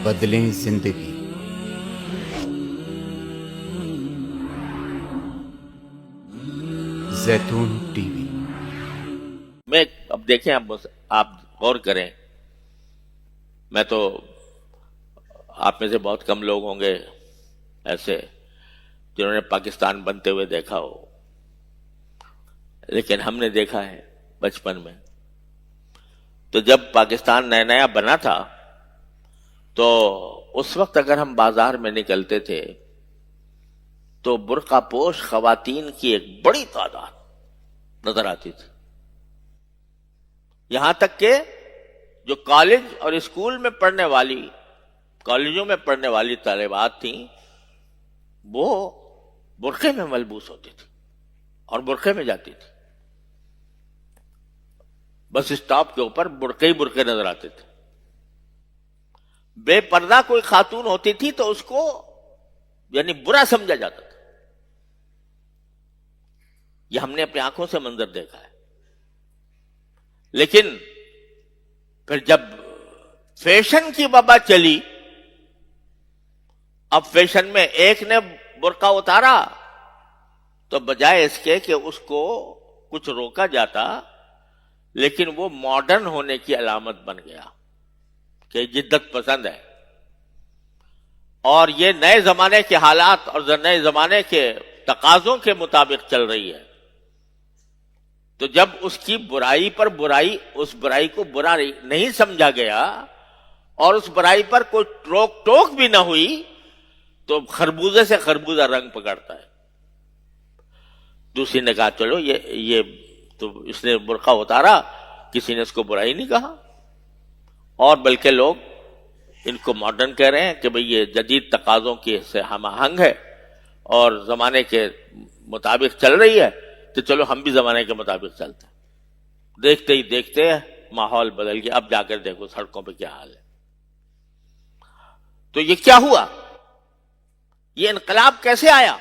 بدلیں زندگی۔ زیتون ٹی وی۔ میں اب دیکھیں، آپ غور کریں، میں تو آپ میں سے بہت کم لوگ ہوں گے ایسے جنہوں نے پاکستان بنتے ہوئے دیکھا ہو، لیکن ہم نے دیکھا ہے بچپن میں۔ تو جب پاکستان نیا نیا بنا تھا تو اس وقت اگر ہم بازار میں نکلتے تھے تو برقع پوش خواتین کی ایک بڑی تعداد نظر آتی تھی، یہاں تک کہ جو کالج اور اسکول میں پڑھنے والی، کالجوں میں پڑھنے والی طالبات تھیں وہ برقعے میں ملبوس ہوتی تھی اور برقعے میں جاتی تھی۔ بس اسٹاپ کے اوپر برقعے ہی برقعے نظر آتے تھے۔ بے پردہ کوئی خاتون ہوتی تھی تو اس کو یعنی برا سمجھا جاتا تھا۔ یہ ہم نے اپنی آنکھوں سے منظر دیکھا ہے۔ لیکن پھر جب فیشن کی وبا چلی، اب فیشن میں ایک نے برقع اتارا تو بجائے اس کے کہ اس کو کچھ روکا جاتا، لیکن وہ ماڈرن ہونے کی علامت بن گیا کہ جدت پسند ہے، اور یہ نئے زمانے کے حالات اور نئے زمانے کے تقاضوں کے مطابق چل رہی ہے۔ تو جب اس کی برائی پر برائی، اس برائی کو برا نہیں سمجھا گیا اور اس برائی پر کوئی روک ٹوک بھی نہ ہوئی تو خربوزے سے خربوزہ رنگ پکڑتا ہے۔ دوسری نے کہا چلو یہ تو اس نے برقع اتارا، کسی نے اس کو برائی نہیں کہا، اور بلکہ لوگ ان کو ماڈرن کہہ رہے ہیں کہ بھئی یہ جدید تقاضوں کی سے ہم آہنگ ہے اور زمانے کے مطابق چل رہی ہے، تو چلو ہم بھی زمانے کے مطابق چلتے ہیں۔ دیکھتے ہی دیکھتے ماحول بدل گیا۔ اب جا کر دیکھو سڑکوں پہ کیا حال ہے۔ تو یہ کیا ہوا؟ یہ انقلاب کیسے آیا؟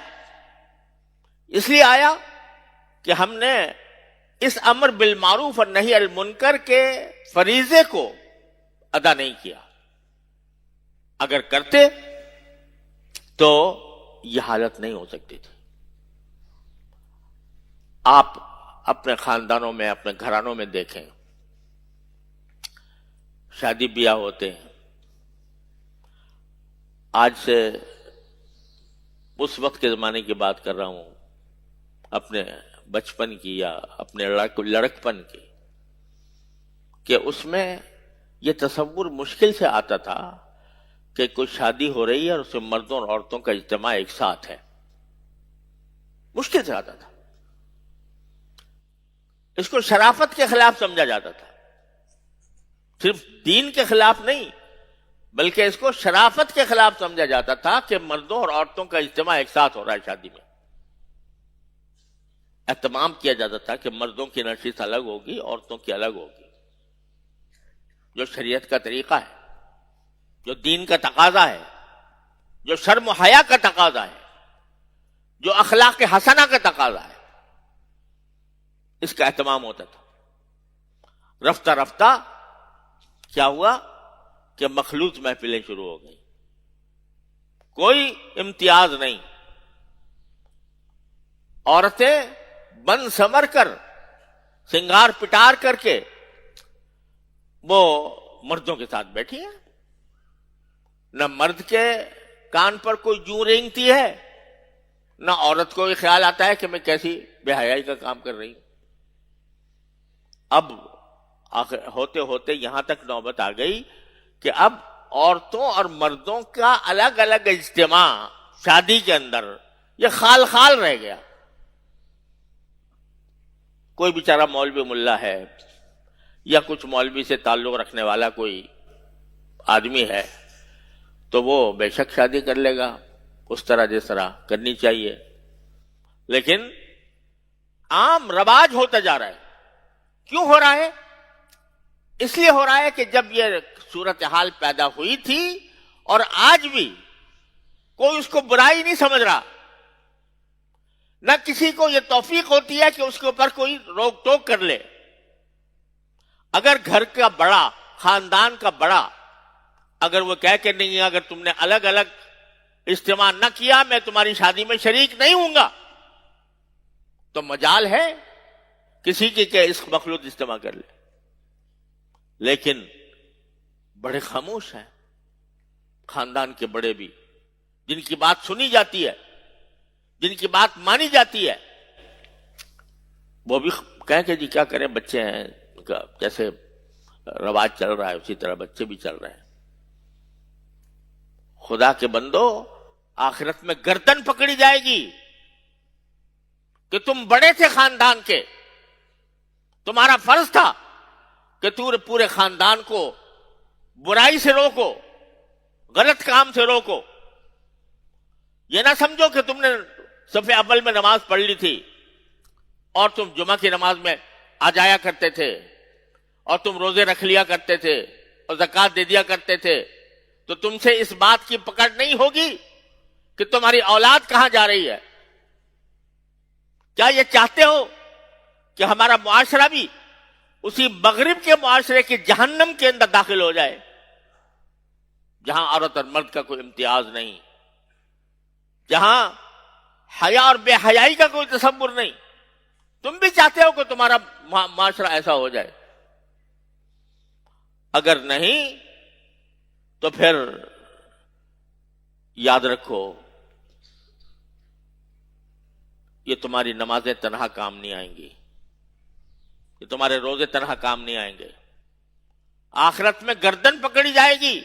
اس لیے آیا کہ ہم نے اس امر بالمعروف اور نہی عن المنکر کے فریضے کو ادا نہیں کیا۔ اگر کرتے تو یہ حالت نہیں ہو سکتی تھی۔ آپ اپنے خاندانوں میں، اپنے گھرانوں میں دیکھیں، شادی بیاہ ہوتے ہیں، آج سے اس وقت کے زمانے کی بات کر رہا ہوں، اپنے بچپن کی یا اپنے لڑکپن کی، کہ اس میں یہ تصور مشکل سے آتا تھا کہ کوئی شادی ہو رہی ہے اور اس میں مردوں اور عورتوں کا اجتماع ایک ساتھ ہے۔ مشکل سے آتا تھا۔ اس کو شرافت کے خلاف سمجھا جاتا تھا، صرف دین کے خلاف نہیں بلکہ اس کو شرافت کے خلاف سمجھا جاتا تھا کہ مردوں اور عورتوں کا اجتماع ایک ساتھ ہو رہا ہے شادی میں۔ اہتمام کیا جاتا تھا کہ مردوں کی نشست الگ ہوگی، عورتوں کی الگ ہوگی، جو شریعت کا طریقہ ہے، جو دین کا تقاضا ہے، جو شرم و حیا کا تقاضا ہے، جو اخلاق حسنہ کا تقاضا ہے، اس کا اہتمام ہوتا تھا۔ رفتہ رفتہ کیا ہوا کہ مخلوط محفلیں شروع ہو گئی، کوئی امتیاز نہیں، عورتیں بن سمر کر، سنگار پٹار کر کے وہ مردوں کے ساتھ بیٹھی ہیں، نہ مرد کے کان پر کوئی جوں رینگتی ہے، نہ عورت کو یہ خیال آتا ہے کہ میں کیسی بے حیائی کا کام کر رہی ہوں۔ اب ہوتے ہوتے یہاں تک نوبت آ گئی کہ اب عورتوں اور مردوں کا الگ الگ اجتماع شادی کے اندر یہ خال خال رہ گیا۔ کوئی بیچارہ مولوی ملا ہے یا کچھ مولوی سے تعلق رکھنے والا کوئی آدمی ہے تو وہ بے شک شادی کر لے گا اس طرح جس طرح کرنی چاہیے، لیکن عام رواج ہوتا جا رہا ہے۔ کیوں ہو رہا ہے؟ اس لیے ہو رہا ہے کہ جب یہ صورتحال پیدا ہوئی تھی اور آج بھی کوئی اس کو برائی نہیں سمجھ رہا، نہ کسی کو یہ توفیق ہوتی ہے کہ اس کے اوپر کوئی روک ٹوک کر لے۔ اگر گھر کا بڑا، خاندان کا بڑا اگر وہ کہہ کے نہیں، اگر تم نے الگ الگ اجتماع نہ کیا میں تمہاری شادی میں شریک نہیں ہوں گا، تو مجال ہے کسی کی کہ اس مخلوط اجتماع کر لے. لیکن بڑے خاموش ہیں خاندان کے بڑے بھی، جن کی بات سنی جاتی ہے، جن کی بات مانی جاتی ہے، وہ بھی کہیں کہ جی کیا کریں، بچے ہیں، ان کا جیسے رواج چل رہا ہے اسی طرح بچے بھی چل رہے ہیں. خدا کے بندو، آخرت میں گردن پکڑی جائے گی کہ تم بڑے تھے خاندان کے، تمہارا فرض تھا کہ پورے خاندان کو برائی سے روکو، غلط کام سے روکو. یہ نہ سمجھو کہ تم نے صف اول میں نماز پڑھ لی تھی اور تم جمعہ کی نماز میں آ جایا کرتے تھے اور تم روزے رکھ لیا کرتے تھے اور زکوٰۃ دے دیا کرتے تھے، تو تم سے اس بات کی پکڑ نہیں ہوگی کہ تمہاری اولاد کہاں جا رہی ہے. کیا یہ چاہتے ہو کہ ہمارا معاشرہ بھی اسی مغرب کے معاشرے کی جہنم کے اندر داخل ہو جائے، جہاں عورت اور مرد کا کوئی امتیاز نہیں، جہاں حیا اور بے حیائی کا کوئی تصور نہیں؟ تم بھی چاہتے ہو کہ تمہارا معاشرہ ایسا ہو جائے؟ اگر نہیں تو پھر یاد رکھو، یہ تمہاری نمازیں تنہا کام نہیں آئیں گی، یہ تمہارے روزے تنہا کام نہیں آئیں گے، آخرت میں گردن پکڑی جائے گی.